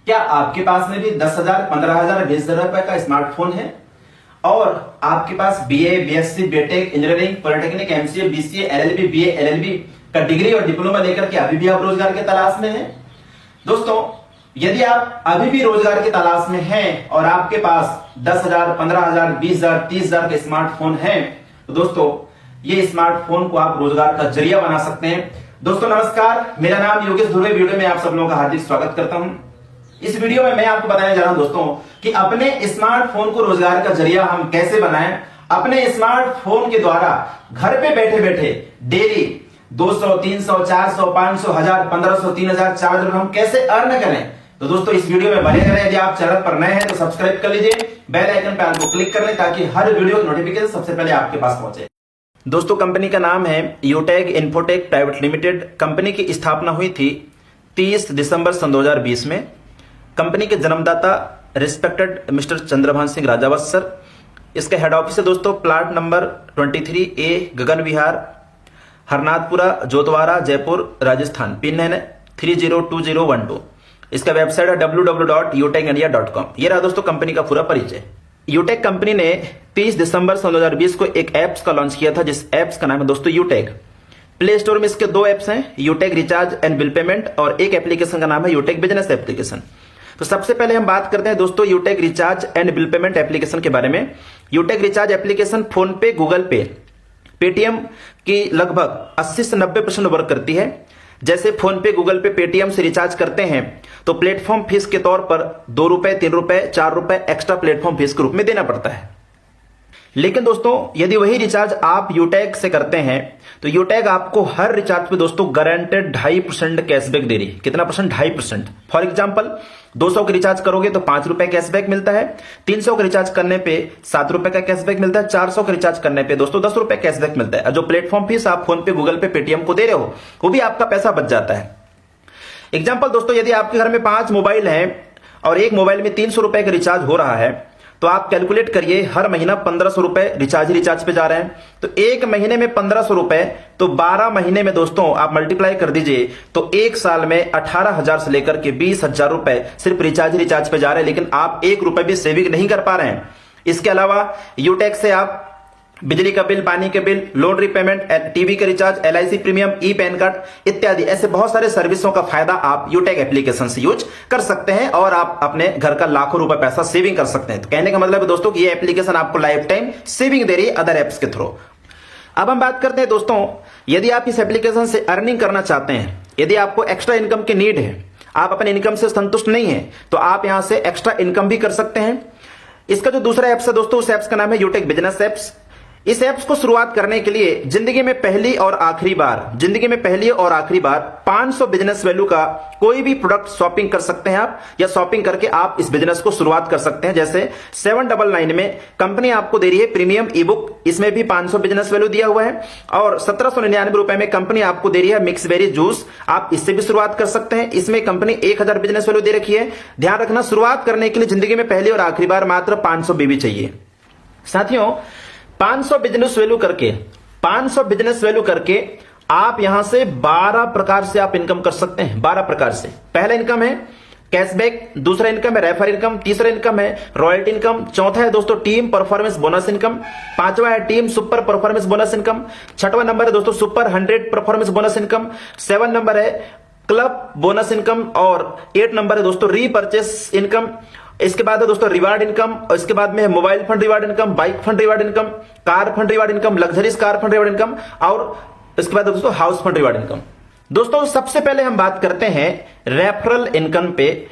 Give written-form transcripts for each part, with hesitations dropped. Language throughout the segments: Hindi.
क्या आपके पास में भी 10,000, 15,000, 20,000 रुपए का स्मार्टफोन है और आपके पास BA, BSc, BTech, engineering, polytechnic, MCA, BCA, LLB, BA, LLB का डिग्री और डिप्लोमा लेकर के अभी भी आप रोजगार के तलाश में हैं? दोस्तों, यदि आप अभी भी रोजगार की तलाश में हैं और आपके पास 10,000, 15,000, 20,000, 30,000 के स्मार्टफोन हैं, तो दोस्तों ये स्मार्टफोन को आप रोजगार का जरिया बना सकते हैं। दोस्तों नमस्कार, मेरा नाम योगेश धुर्वे। वीडियो में आप सब लोगों का हार्दिक स्वागत करता हूं। इस वीडियो में मैं आपको बताने जा रहा हूं दोस्तों कि अपने स्मार्टफोन को रोजगार का जरिया हम कैसे बनाएं। अपने स्मार्टफोन के द्वारा घर पे बैठे बैठे डेली 200, 300, 400, 500, 1000, 1500, 3000, 4000 हम कैसे अर्न करें। तो दोस्तों इस वीडियो में बने रहें। यदि आप चैनल पर नए हैं तो सब्सक्राइब कर लीजिए, बेल आइकन पे आपको क्लिक कर लें ताकि हर वीडियो की नोटिफिकेशन सबसे पहले आपके पास पहुंचे। दोस्तों कंपनी का नाम है यूटेक इन्फोटेक प्राइवेट लिमिटेड। कंपनी की स्थापना हुई थी 30 दिसंबर सन 2020 में। कंपनी के जन्मदाता respected mister Chandrabhan Singh Rajawat sir. इसका हेड ऑफिस है दोस्तों प्लाट नंबर 23A गगन विहार, हरनाथपुरा, जोतवारा, जयपुर, राजस्थान। पिन है 302012। इसका वेबसाइट है www.utekindia.com। ये रहा दोस्तों कंपनी का पूरा परिचय। यूटेक कंपनी ने 30 दिसंबर सन 2020 को एक एप्स का लॉन्च किया था, जिस एप्स का नाम है दोस्तों यूटेक। प्ले स्टोर में इसके दो एप्स हैं, यूटेक रिचार्ज एंड बिल पेमेंट, और एक एप्लीकेशन का नाम है यूटेक बिजनेस एप्लीकेशन। तो सबसे पहले हम बात करते हैं दोस्तों Utech recharge and bill payment application के बारे में। Utech recharge application PhonePe, Google Pay, Paytm की लगभग 80 से 90% वर्क करती है। जैसे फोन पे, गूगल पे, पेटीएम से रिचार्ज करते हैं तो प्लेटफॉर्म फीस के तौर पर 2 रुपए, 3 रुपए, 4 रुपए एक्स्ट्रा प्लेटफॉर्म फीस के रूप में देना पड़ता है। लेकिन दोस्तों यदि वही रिचार्ज आप यूटेक से करते हैं तो यूटेक आपको हर रिचार्ज पे दोस्तों गारंटेड 2.5% कैशबैक दे रही है। कितना परसेंट? 2.5%। फॉर एग्जांपल 200 का रिचार्ज करोगे तो 5 रुपए कैशबैक मिलता है, 300 का रिचार्ज करने पे 7 रुपए का कैशबैक मिलता है, 400 का रिचार्ज करने पे दोस्तों 10 रुपए कैशबैक मिलता है। और जो प्लेटफॉर्म फीस आप फोन पे, गूगल पे, पेटीएम को दे रहे हो वो भी आपका पैसा बच जाता है। एग्जाम्पल दोस्तों, यदि आपके घर में 5 मोबाइल है और एक मोबाइल में 300 रुपए का रिचार्ज हो रहा है तो आप कैलकुलेट करिए, हर महीना 1500 रुपए रिचार्ज पे जा रहे हैं। तो एक महीने में 1500 रुपए, तो 12 महीने में दोस्तों आप मल्टीप्लाई कर दीजिए तो एक साल में 18,000 से लेकर के 20,000 रुपए सिर्फ रिचार्ज पे जा रहे हैं, लेकिन आप 1 रुपए भी सेविंग नहीं कर पा रहे हैं। इसके अलावा यूटेक से आप बिजली का बिल, पानी के बिल, लोन रीपेमेंट, टीवी का recharge, LIC premium, e PAN card इत्यादि ऐसे बहुत सारे सर्विसों का फायदा आप यूटेक एप्लीकेशन से यूज कर सकते हैं और आप अपने घर का लाखों रुपए पैसा सेविंग कर सकते हैं। तो कहने का मतलब है दोस्तों कि ये एप्लीकेशन आपको लाइफ टाइम सेविंग दे रही है अदर एप्स के थ्रू। अब हम बात करते हैं दोस्तों, यदि आप इस एप्लीकेशन से अर्निंग करना चाहते हैं, यदि आपको एक्स्ट्रा इनकम की नीड है, आप अपने इनकम से संतुष्ट नहीं है, तो आप यहां से एक्स्ट्रा इनकम भी कर सकते हैं। इसका जो दूसरा एप्स है दोस्तों, उस एप्स का नाम है यूटेक बिजनेस एप्स। इस एप्स को शुरुआत करने के लिए जिंदगी में पहली और आखिरी बार 500 बिजनेस वैल्यू का कोई भी प्रोडक्ट शॉपिंग कर सकते हैं आप, या शॉपिंग करके आप इस बिजनेस को शुरुआत कर सकते हैं। जैसे 799 में कंपनी आपको दे रही है प्रीमियम ई बुक, इसमें भी 500 बिजनेस वैल्यू दिया हुआ है। और 1799 रुपए में कंपनी आपको दे रही है मिक्स बेरी जूस, आप इससे भी शुरुआत कर सकते हैं। इसमें कंपनी 1000 बिजनेस वैल्यू दे रखी है। ध्यान रखना, शुरुआत करने के लिए जिंदगी में पहली और आखिरी बार मात्र 500 बीबी चाहिए। साथियों 500 बिजनेस वैल्यू करके आप यहां से 12 प्रकार से आप इनकम कर सकते हैं। 12 प्रकार से। पहला इनकम है कैशबैक, दूसरा इनकम है रेफर इनकम, तीसरा इनकम है रॉयल्टी इनकम, चौथा है दोस्तों टीम परफॉर्मेंस बोनस इनकम, पांचवा है team super performance bonus income, छठवां नंबर है दोस्तों super 100 performance bonus income, 7 number है क्लब बोनस इनकम, और 8 नंबर है दोस्तों रीपर्चेस इनकम। इसके बाद है दोस्तों रिवार्ड इनकम, और इसके बाद में है mobile fund reward income, bike fund reward income, car fund reward income, luxuries car fund reward income, और इसके बाद दोस्तों हाउस फंड रिवार्ड इनकम। दोस्तों सबसे पहले हम बात करते हैं रेफरल इनकम पे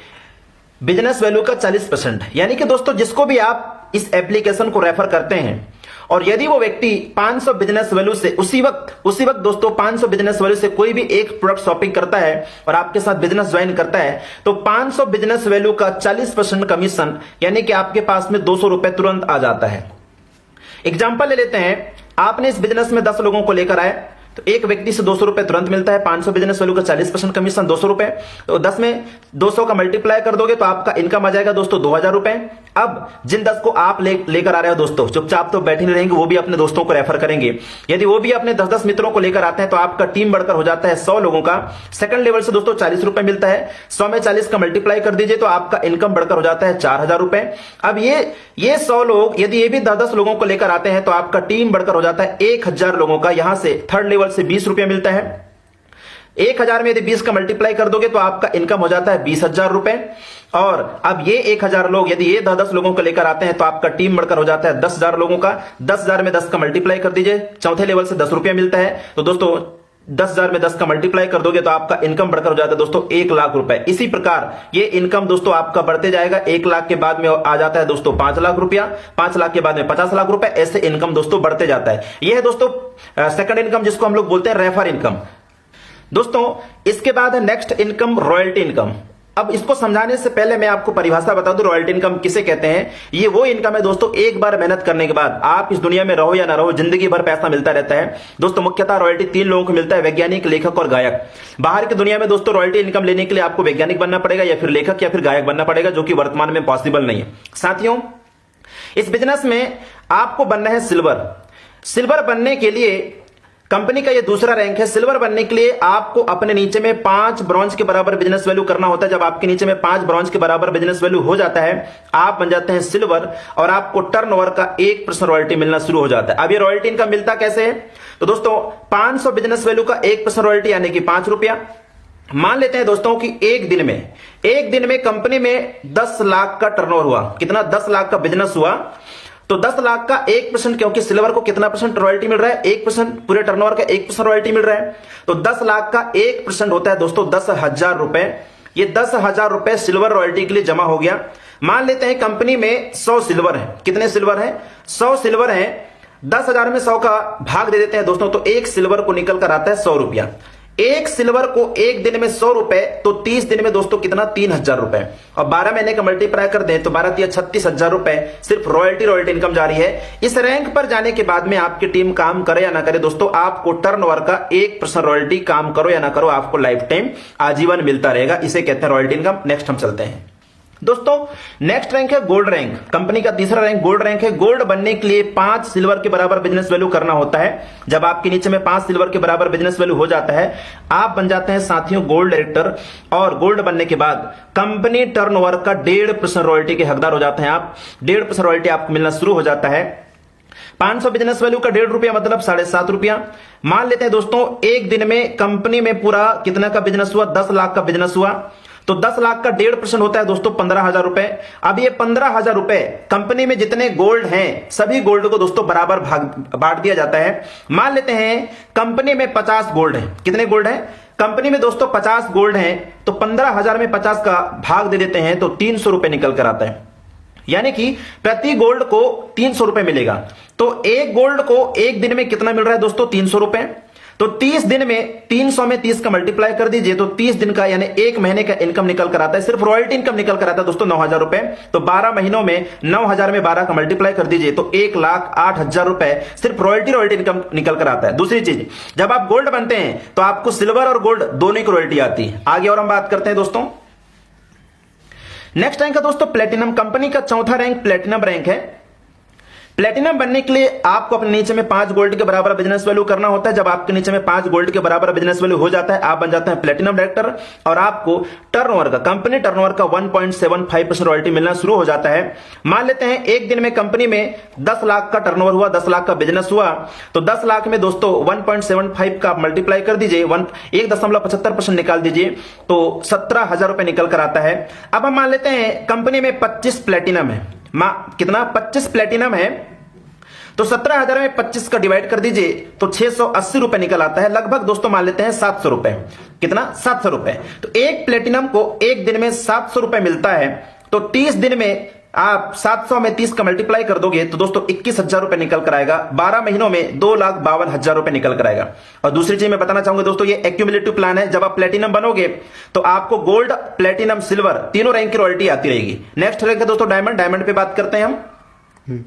बिजनेस वैल्यू का 40%। यानी कि दोस्तों जिसको भी आप इस एप्लीकेशन को रेफर करते हैं और यदि वो व्यक्ति 500 बिजनेस वैल्यू से उसी वक्त दोस्तों 500 बिजनेस वैल्यू से कोई भी एक प्रोडक्ट शॉपिंग करता है और आपके साथ बिजनेस ज्वाइन करता है तो 500 बिजनेस वैल्यू का 40% कमीशन, यानी कि आपके पास में 200 रुपए तुरंत आ जाता है। एग्जाम्पल ले लेते हैं, आपने इस बिजनेस में 10 लोगों को लेकर आए तो एक व्यक्ति से 200 रुपए तुरंत मिलता है। 500 बिजनेस वैल्यू का 40% कमीशन 200 रुपए, तो 10 में 200 का मल्टीप्लाई कर दोगे तो आपका इनकम आ जाएगा दोस्तों 2000 रुपए। अब जिन 10 को आप लेकर आ रहे हो दोस्तों, चुपचाप तो बैठे नहीं रहेंगे, वो भी अपने दोस्तों को रेफर करेंगे। यदि वो भी अपने 10-10 मित्रों को लेकर आते हैं तो आपका टीम बढ़कर हो जाता है 100 लोगों का। सेकंड लेवल से दोस्तों 40 रुपए मिलता है, 100 में 40 का मल्टीप्लाई कर दीजिए तो आपका इनकम बढ़कर हो जाता है 4000 रुपए। अब ये 100 लोग यदि ये भी 10-10 लोगों को लेकर आते हैं तो आपका टीम बढ़कर हो जाता है 1000 लोगों का। यहां से थर्ड लेवल से 20 रुपए मिलता है, 1000 में यदि 20 का मल्टीप्लाई कर दोगे तो आपका इनकम हो जाता है 20,000 रुपए। और अब ये 1000 लोग यदि ये 10-10 लोगों को लेकर आते हैं तो आपका टीम बढ़कर हो जाता है 10,000 लोगों का। 10,000 में 10 का मल्टीप्लाई कर दीजिए, चौथे लेवल से 10 रुपया मिलता है। तो दोस्तों 10,000 में 10 का मल्टीप्लाई कर दोगे तो आपका इनकम बढ़कर हो जाता है दोस्तों 1 लाख रुपए। इसी प्रकार ये इनकम दोस्तों आपका बढ़ते जाएगा। 1 लाख के बाद में आ जाता है दोस्तों 5 लाख रुपया, 5 लाख के बाद में 50 लाख रुपए, ऐसे इनकम दोस्तों बढ़ते जाता है। यह है दोस्तों सेकंड इनकम, जिसको हम लोग बोलते हैं रेफर इनकम। दोस्तों इसके बाद है नेक्स्ट इनकम, रॉयल्टी इनकम। अब इसको समझाने से पहले मैं आपको परिभाषा बता दूं, रॉयल्टी इनकम किसे कहते हैं। ये वो इनकम है दोस्तों, एक बार मेहनत करने के बाद आप इस दुनिया में रहो या ना रहो, जिंदगी भर पैसा मिलता रहता है। दोस्तों मुख्यतः रॉयल्टी 3 लोगों को मिलता है, वैज्ञानिक, लेखक और गायक। बाहर की दुनिया में दोस्तों रॉयल्टी इनकम लेने के लिए आपको वैज्ञानिक बनना पड़ेगा या फिर लेखक या फिर गायक बनना पड़ेगा, जो कि वर्तमान में पॉसिबल नहीं है। साथियों इस बिजनेस में आपको बनना है सिल्वर। सिल्वर बनने के लिए कंपनी का ये दूसरा रैंक है। सिल्वर बनने के लिए आपको अपने नीचे में 5 ब्रॉन्ज के बराबर बिजनेस वैल्यू करना होता है। जब आपके नीचे में 5 ब्रॉन्ज के बराबर बिजनेस वैल्यू हो जाता है, आप बन जाते हैं सिल्वर और आपको टर्नओवर का 1% रॉयल्टी मिलना शुरू हो जाता है। अब ये रॉयल्टी इनकम मिलता कैसे है, तो दोस्तों 500 बिजनेस वैल्यू का 1% रॉयल्टी यानी कि 5 रुपया। मान लेते हैं दोस्तों कि एक दिन में कंपनी में 10 लाख का टर्नओवर हुआ। कितना? 10 लाख का बिजनेस हुआ। तो 10 लाख का 1%, क्योंकि सिल्वर को कितना परसेंट रॉयल्टी मिल रहा है? 1%। पूरे टर्नओवर का 1% रॉयल्टी मिल रहा है। तो 10 लाख का 1% होता है दोस्तों 10,000 रुपए। ये 10,000 रुपए सिल्वर रॉयल्टी के लिए जमा हो गया। मान लेते हैं कंपनी में 100 सिल्वर है। कितने सिल्वर है? 100 सिल्वर है। 10,000 में 100 का भाग दे देते हैं दोस्तों, तो एक सिल्वर को निकल कर आता है 100 रुपया। एक सिल्वर को एक दिन में 100 रुपए, तो 30 दिन में दोस्तों कितना? 3,000 रुपए। और 12 महीने का मल्टीप्लाई कर दें तो 12 36,000 रुपए सिर्फ रॉयल्टी इनकम जारी है। इस रैंक पर जाने के बाद में आपकी टीम काम करे या ना करे दोस्तों, आपको टर्नओवर का 1% रॉयल्टी, काम करो या ना करो, आपको लाइफ टाइम आजीवन मिलता रहेगा। इसे कहते हैं रॉयल्टी इनकम। नेक्स्ट हम चलते हैं दोस्तों, नेक्स्ट रैंक है गोल्ड रैंक। कंपनी का तीसरा रैंक गोल्ड रैंक है। गोल्ड बनने के लिए 5 सिल्वर के बराबर बिजनेस वैल्यू करना होता है। जब आपके नीचे में 5 सिल्वर के बराबर बिजनेस वैल्यू हो जाता है, आप बन जाते हैं साथियों गोल्ड डायरेक्टर। और गोल्ड बनने के बाद कंपनी टर्नओवर का 1.5% रॉयल्टी के हकदार हो जाते हैं आप। 1.5% रॉयल्टी आपको मिलना शुरू हो जाता है। 500 बिजनेस वैल्यू का 1.5 रुपया मतलब 7.5 रुपया। मान लेते हैं दोस्तों एक दिन में कंपनी में पूरा कितना का बिजनेस हुआ? 10 लाख का बिजनेस हुआ। तो 10 लाख का 1.5% होता है दोस्तों 15,000 रुपए। अब ये 15,000 रुपए कंपनी में जितने गोल्ड हैं सभी गोल्ड को दोस्तों बराबर बांट दिया जाता है। मान लेते हैं कंपनी में 50 गोल्ड है। कितने गोल्ड है कंपनी में दोस्तों? 50 गोल्ड है। तो 15,000 में 50 का भाग दे देते हैं तो 300 रुपए निकल कर आता है, यानी कि प्रति गोल्ड को 300 रुपए मिलेगा। तो एक गोल्ड को एक दिन में कितना मिल रहा है दोस्तों? 300 रुपए। तो 30 दिन में 300 में 30 का मल्टीप्लाई कर दीजिए तो 30 दिन का यानी एक महीने का इनकम निकल कर आता है। सिर्फ रॉयल्टी इनकम निकल कर आता है दोस्तों 9,000 रुपए। तो 12 महीनों में 9,000 में 12 का मल्टीप्लाई कर दीजिए तो 1,08,000 रुपए सिर्फ रॉयल्टी इनकम निकल कर आता है। दूसरी चीज, जब आप गोल्ड बनते हैं तो आपको सिल्वर और गोल्ड दोनों की रॉयल्टी आती है। आगे और हम बात करते हैं दोस्तों। नेक्स्ट रैंक है दोस्तों प्लेटिनम। कंपनी का चौथा रैंक प्लेटिनम रैंक है। प्लेटिनम बनने के लिए आपको अपने नीचे में 5 गोल्ड के बराबर बिजनेस वैल्यू करना होता है। जब आपके नीचे में 5 गोल्ड के बराबर बिजनेस वैल्यू हो जाता है, आप बन जाते हैं प्लेटिनम डायरेक्टर और आपको टर्नओवर का, कंपनी टर्नओवर का 1.75% रॉयल्टी मिलना शुरू हो जाता है। मान लेते हैं एक दिन में कंपनी में 10 लाख का टर्नओवर हुआ, 10 लाख का बिजनेस हुआ। तो 10 लाख में दोस्तों 1.75 का मल्टीप्लाई कर दीजिए, 1.75% निकाल दीजिए तो 17,000 रुपए निकल कर आता है। अब हम मान लेते हैं कंपनी में 25 प्लेटिनम है। कितना? 25 प्लेटिनम है। तो 17,000 में 25 का डिवाइड कर दीजिए तो 680 रुपए निकल आता है। लगभग दोस्तों मान लेते हैं 700 रुपए। कितना? 700 रुपए। तो एक प्लेटिनम को एक दिन में 700 रुपए मिलता है। तो 30 दिन में आप 700 में 30 का मल्टीप्लाई कर दोगे तो दोस्तों 21,000 रुपए निकल कर आएगा। 12 महीनों में 2,52,000 रुपए निकल कर आएगा। और दूसरी चीज मैं बताना चाहूंगा दोस्तों, ये एक्यूमुलेटिव प्लान है। जब आप प्लेटिनम बनोगे तो आपको गोल्ड, प्लेटिनम, सिल्वर तीनों रैंक की रॉयल्टी आती रहेगी। नेक्स्ट रैंक है दोस्तों डायमंड। डायमंड पे बात करते हैं हम।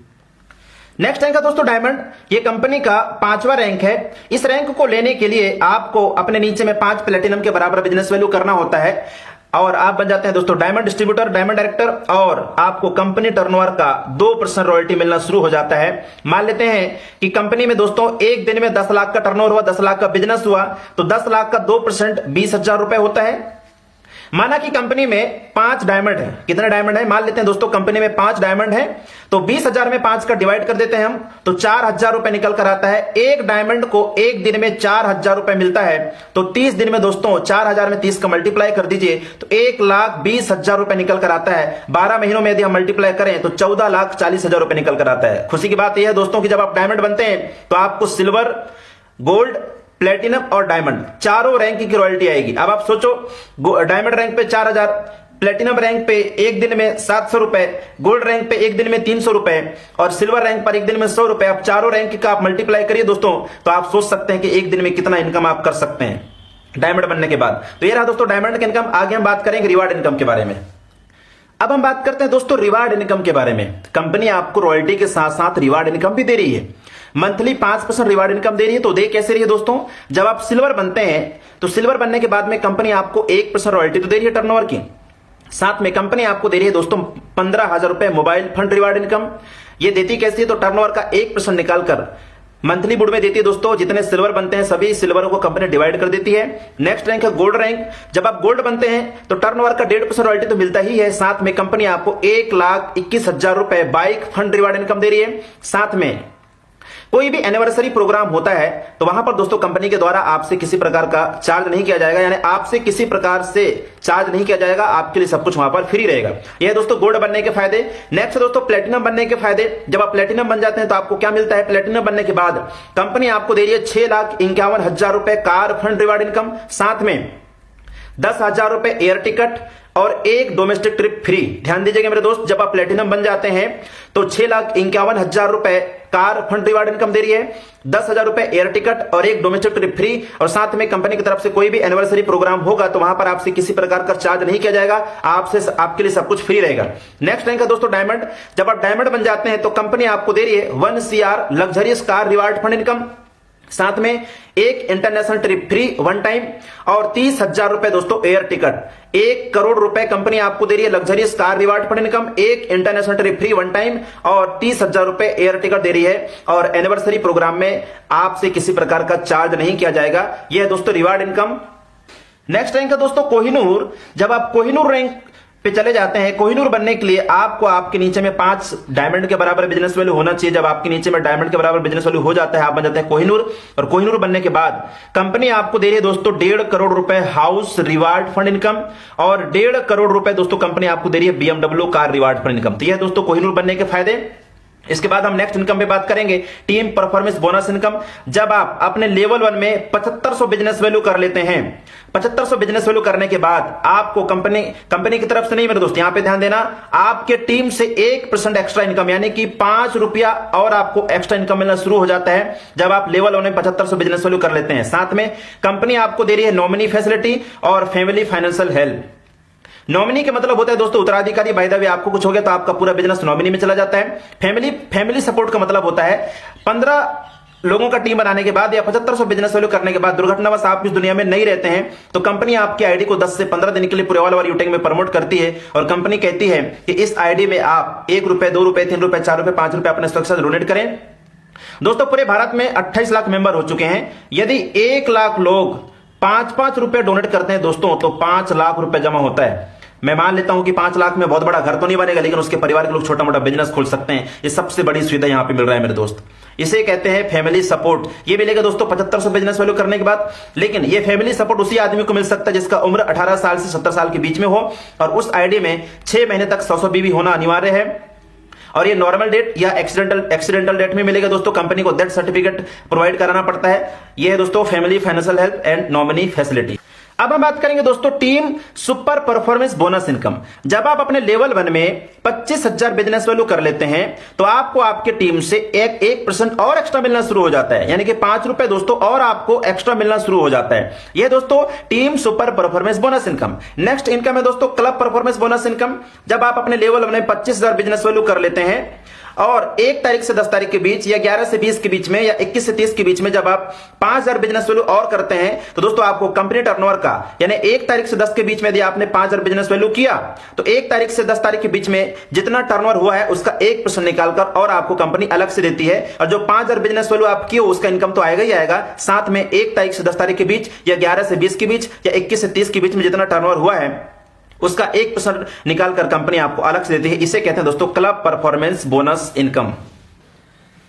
नेक्स्ट रैंक है दोस्तों डायमंड। ये कंपनी का 5वां रैंक है। इस रैंक को लेने के लिए आपको अपने नीचे में 5 प्लेटिनम के बराबर बिजनेस वैल्यू करना होता है। और आप बन जाते हैं दोस्तों डायमंड डिस्ट्रीब्यूटर, डायमंड डायरेक्टर, और आपको कंपनी टर्नओवर का 2% रॉयल्टी मिलना शुरू हो जाता है। मान लेते हैं कि कंपनी में दोस्तों एक दिन में 10 लाख का टर्नओवर हुआ, 10 लाख का बिजनेस हुआ, तो 10 लाख का 2% 20,000 रुपए होता है। माना कि कंपनी में 5 डायमंड है, कितने डायमंड है मान लेते हैं दोस्तों कंपनी में 5 डायमंड है, तो 20,000 में 5 का डिवाइड कर देते हैं हम, तो 4,000 रुपए निकल कर आता है। एक डायमंड को एक दिन में 4,000 रुपए मिलता है, तो 30 दिन में दोस्तों 4,000 में 30 का मल्टीप्लाई कर दीजिए तो 1,20,000 रुपए निकल कर आता है। 12 महीनों में यदि हम मल्टीप्लाई करें तो 14,40,000 रुपए निकल कर आता है। खुशी की बात यह है दोस्तों कि जब आप डायमंड बनते हैं तो आपको सिल्वर, गोल्ड, प्लेटिनम और डायमंड चारों रैंक की रॉयल्टी आएगी। अब आप सोचो, डायमंड रैंक पे 4,000, प्लेटिनम रैंक पे एक दिन में 700 रुपए, गोल्ड रैंक पे एक दिन में 300 रुपए और सिल्वर रैंक पर एक दिन में 100 रुपए। आप चारों रैंक का आप मल्टीप्लाई करिए दोस्तों, तो आप सोच सकते हैं कि एक दिन में कितना इनकम आप कर सकते हैं डायमंड बनने के बाद। तो ये रहा दोस्तों डायमंड का इनकम। आगे हम बात करेंगे रिवार्ड इनकम के बारे में। अब हम बात करते हैं दोस्तों रिवार्ड इनकम के बारे में। कंपनी आपको रॉयल्टी के साथ साथ रिवार्ड इनकम भी दे रही है। मंथली 5% रिवार्ड इनकम दे रही है। तो दे कैसे रही है दोस्तों, जब आप सिल्वर बनते हैं तो सिल्वर बनने के बाद में कंपनी आपको 1% रॉयल्टी तो दे रही है टर्नओवर की, साथ में कंपनी आपको दे रही है दोस्तों 15,000 रुपए मोबाइल फंड रिवार्ड इनकम। ये देती कैसी है, तो टर्नओवर का 1% निकालकर मंथली बुड में देती है दोस्तों। जितने सिल्वर बनते हैं सभी सिल्वर को कंपनी डिवाइड कर देती है। नेक्स्ट रैंक है गोल्ड रैंक। जब आप गोल्ड बनते हैं तो टर्नओवर का 1.5% रॉयल्टी तो मिलता ही है, साथ में कंपनी आपको 1,21,000 रुपए बाइक फंड रिवार्ड इनकम दे रही है। साथ में कोई भी एनिवर्सरी प्रोग्राम होता है तो वहां पर दोस्तों कंपनी के द्वारा आपसे किसी प्रकार का चार्ज नहीं किया जाएगा, यानी आपसे किसी प्रकार से चार्ज नहीं किया जाएगा, आपके लिए सब कुछ वहां पर फ्री रहेगा। यह दोस्तों गोल्ड बनने के फायदे। नेक्स्ट दोस्तों प्लेटिनम बनने के फायदे। जब आप प्लेटिनम बन जाते हैं तो आपको क्या मिलता है, प्लेटिनम बनने के बाद कंपनी आपको दे रही है 6,51,000 रुपए कार फंड रिवार्ड इनकम, साथ में 10,000 रुपए एयर टिकट और एक डोमेस्टिक ट्रिप फ्री। ध्यान दीजिएगा मेरे दोस्त, जब आप प्लेटिनम बन जाते हैं तो 6,51,000 रुपए कार फंड रिवार्ड इनकम दे रही है, 10,000 रुपए एयर टिकट और एक डोमेस्टिक ट्रिप फ्री, और साथ में कंपनी की तरफ से कोई भी एनिवर्सरी प्रोग्राम होगा तो वहां पर आपसे किसी प्रकार का चार्ज नहीं किया जाएगा, आपके लिए सब कुछ फ्री रहेगा। नेक्स्ट रैंक है दोस्तों डायमंड। जब आप डायमंड बन जाते हैं तो कंपनी आपको दे रही है 1 CR luxurious car reward fund income, साथ में एक international trip free one time और 30,000 रुपए दोस्तों एयर टिकट। 1 करोड़ रुपए कंपनी आपको दे रही है luxurious car reward fund income, एक international trip free one time और 30,000 रुपए एयर टिकट दे रही है, और एनिवर्सरी प्रोग्राम में आपसे किसी प्रकार का चार्ज नहीं किया जाएगा। यह है दोस्तों रिवार्ड इनकम। नेक्स्ट रैंक है दोस्तों कोहिनूर। जब आप कोहिनूर रैंक पे चले जाते हैं, कोहिनूर बनने के लिए आपको आपके नीचे में 5 डायमंड के बराबर बिजनेस वैल्यू होना चाहिए। जब आपके नीचे में डायमंड के बराबर बिजनेस वैल्यू हो जाता है आप बन जाते हैं कोहिनूर, और कोहिनूर बनने के बाद कंपनी आपको दे रही है दोस्तों 1.5 करोड़ रुपए हाउस रिवार्ड फंड इनकम, और 1.5 करोड़ रुपए दोस्तों कंपनी आपको दे रही है BMW car reward fund income. तो यह दोस्तों कोहिनूर बनने के फायदे। इसके बाद हम नेक्स्ट इनकम पे बात करेंगे, टीम परफॉर्मेंस बोनस इनकम। जब आप अपने लेवल 1 में 7500 बिजनेस वैल्यू कर लेते हैं, 7500 बिजनेस वैल्यू करने के बाद आपको कंपनी की तरफ से नहीं मेरे दोस्त, यहां पे ध्यान देना, आपके टीम से 1% एक्स्ट्रा इनकम यानी कि 5 रुपया और आपको एक्स्ट्रा इनकम मिलना शुरू हो जाता है जब आप लेवल 1 में 7500 बिजनेस वैल्यू कर लेते हैं। साथ में कंपनी आपको दे रही है नॉमिनी फैसिलिटी और फैमिली फाइनेंशियल हेल्प। नॉमिनी के मतलब होता है दोस्तों उत्तराधिकारी। बाय द वे आपको कुछ हो गया तो आपका पूरा बिजनेस नॉमिनी में चला जाता है। फैमिली सपोर्ट का मतलब होता है 15 लोगों का टीम बनाने के बाद या 7500 बिजनेस वैल्यू करने के बाद दुर्घटनावश आप इस दुनिया में नहीं रहते हैं तो कंपनी आपकी आईडी को 10 से 15 दिन के लिए पूरे ऑल ओवर यूटेक में प्रमोट करती है, और कंपनी कहती है कि इस आईडी में आप 1 रुपए, 2 रुपए, 3 रुपए, 4 रुपए, 5 रुपए अपने सुरक्षा से डोनेट करें। दोस्तों पूरे भारत में 28 लाख मेंबर हो चुके हैं। यदि 1 लाख लोग 5-5 रुपए डोनेट करते हैं दोस्तों तो 5 लाख रुपए जमा होता है। मैं मान लेता हूं कि 5 लाख में बहुत बड़ा घर तो नहीं बनेगा, लेकिन उसके परिवार के लोग छोटा मोटा बिजनेस खोल सकते हैं। ये सबसे बड़ी सुविधा यहां पे मिल रहा है मेरे दोस्त। इसे कहते हैं फैमिली सपोर्ट। ये मिलेगा दोस्तों 7500 बिजनेस वैल्यू करने के बाद, लेकिन ये फैमिली सपोर्ट उसी आदमी को मिल सकता है जिसका उम्र 18 साल से 70 साल के बीच में हो, और उस आईडी में 6 महीने तक 100 बीवी होना अनिवार्य है, और ये नॉर्मल डेट या एक्सीडेंटल डेट में मिलेगा दोस्तों। कंपनी को डेथ सर्टिफिकेट प्रोवाइड कराना पड़ता है। ये है दोस्तों family financial help and nominee facility. अब हम बात करेंगे दोस्तों team super performance bonus income. जब आप अपने लेवल 1 में 25,000 बिजनेस वैल्यू कर लेते हैं तो आपको आपके टीम से 1% और एक्स्ट्रा मिलना शुरू हो जाता है, यानी कि 5 रुपए दोस्तों और आपको एक्स्ट्रा मिलना शुरू हो जाता है। यह दोस्तों team super performance bonus income. Next income है दोस्तों क्लब परफॉर्मेंस बोनस इनकम। जब आप अपने लेवल 1 में 25,000 बिजनेस वैल्यू कर लेते हैं और 1 तारीख से 10 तारीख के बीच या 11 से 20 के बीच में या 21 से 30 के बीच में जब आप 5000 बिजनेस वैल्यू और करते हैं तो दोस्तों आपको कंपनी टर्नओवर का यानी 1 तारीख से 10 के बीच में यदि आपने 5000 बिजनेस वैल्यू किया तो 1 तारीख से 10 तारीख के बीच में जितना टर्नओवर हुआ है उसका 1% निकालकर और आपको कंपनी अलग से देती है। और जो 5000 बिजनेस वैल्यू आप किए उसका इनकम तो आएगा ही आएगा, साथ में 1 तारीख से 10 तारीख के बीच या 11 से 20 के बीच या 21 से 30 के बीच में जितना टर्नओवर हुआ है उसका 1% निकालकर कंपनी आपको अलग से देती है। इसे कहते हैं दोस्तों क्लब परफॉर्मेंस बोनस इनकम।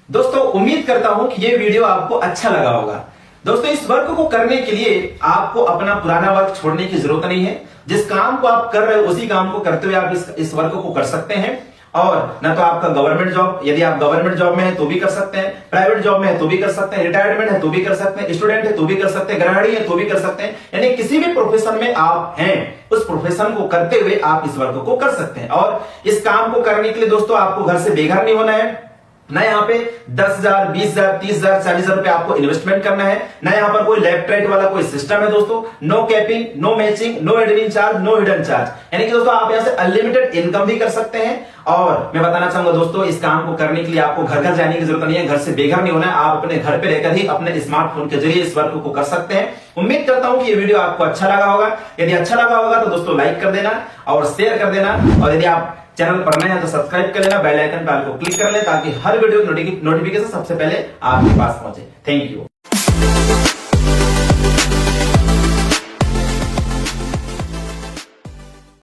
दोस्तों उम्मीद करता हूं कि ये वीडियो आपको अच्छा लगा होगा। दोस्तों इस वर्क को करने के लिए आपको अपना पुराना वर्क छोड़ने की जरूरत नहीं है। जिस काम को आप कर रहे हो उसी काम को करते हुए आप इस वर्क को कर सकते हैं। और ना तो आपका गवर्नमेंट जॉब, यदि आप गवर्नमेंट जॉब में है तो भी कर सकते हैं, प्राइवेट जॉब में है तो भी कर सकते हैं, रिटायरमेंट है तो भी कर सकते हैं, स्टूडेंट है तो भी कर सकते हैं, गृहिणी है तो भी कर सकते हैं, यानी किसी भी प्रोफेशन में आप हैं उस प्रोफेशन को करते हुए आप इस वर्क को कर सकते हैं। और इस काम को करने के लिए दोस्तों आपको घर से बेघर नहीं होना है, ना यहाँ पे 10,000, 20,000, 30,000, 40,000 रुपए आपको इन्वेस्टमेंट करना है, ना यहाँ पर कोई लेफ्ट राइट वाला कोई सिस्टम है दोस्तों, no capping, no matching, no admin charge, no hidden charge, यानी कि दोस्तों आप यहाँ से अनलिमिटेड इनकम भी कर सकते हैं। और मैं बताना चाहूंगा दोस्तों इस काम को करने के लिए आपको घर घर जाने की जरूरत नहीं है, घर से बेघर नहीं होना है, आप अपने घर पे रहकर ही अपने स्मार्टफोन के जरिए इस वर्क को कर सकते हैं। उम्मीद करता हूं कि ये वीडियो आपको अच्छा लगा होगा। यदि अच्छा लगा होगा तो दोस्तों लाइक कर देना और शेयर कर देना, और यदि आप चैनल पर नए हैं तो सब्सक्राइब कर लेना, बेल आइकन पर को क्लिक कर लें ताकि हर वीडियो की नोटिफिकेशन सबसे पहले आपके पास पहुंचे। Thank you.